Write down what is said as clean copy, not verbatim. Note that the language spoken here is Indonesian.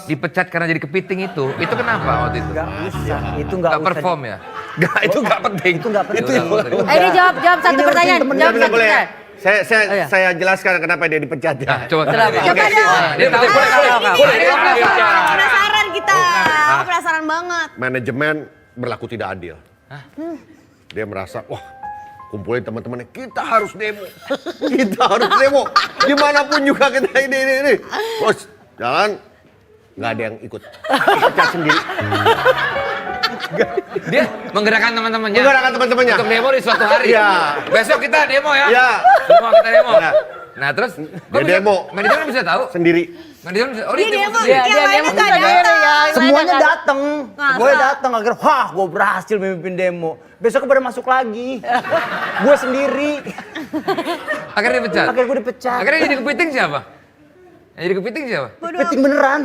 dipecat karena jadi kepiting itu kenapa waktu itu? Gak usah, itu gak Gak usah. perform ya? Enggak, itu enggak penting. Itu gak penting. Itu yang Ini jawab satu pertanyaan. Jawab Boleh, satu boleh ya? pertanyaan. Saya jelaskan kenapa dia dipecat ya. Nah, coba. Kenapa? Oke. Coba dong. Dia tahu boleh. Penasaran kita. Aku penasaran banget. Manajemen berlaku tidak adil. Dia merasa, wah kumpulin teman-temannya, kita harus demo. Kita harus demo. Dimanapun juga kita ini. Bos, jalan. Nggak ada yang ikut. Pecat sendiri. Dia menggerakkan teman-temannya. Menggerakkan teman-temannya. Untuk demo di suatu hari. Iya. Besok kita demo ya. Iya. Semua kita demo. Iya. Nah terus, Dia demo. manajemen bisa tahu? Sendiri. Manajemen bisa, Dia demo, sendiri. yang lainnya nggak datang. Semuanya datang. Masa? Gue datang akhirnya, wah gue berhasil memimpin demo. Besok pada masuk lagi. Gue sendiri. Akhirnya dipecat. Akhirnya gue dipecat. Akhirnya jadi kepiting siapa? Yang jadi kepiting siapa? Kepiting beneran.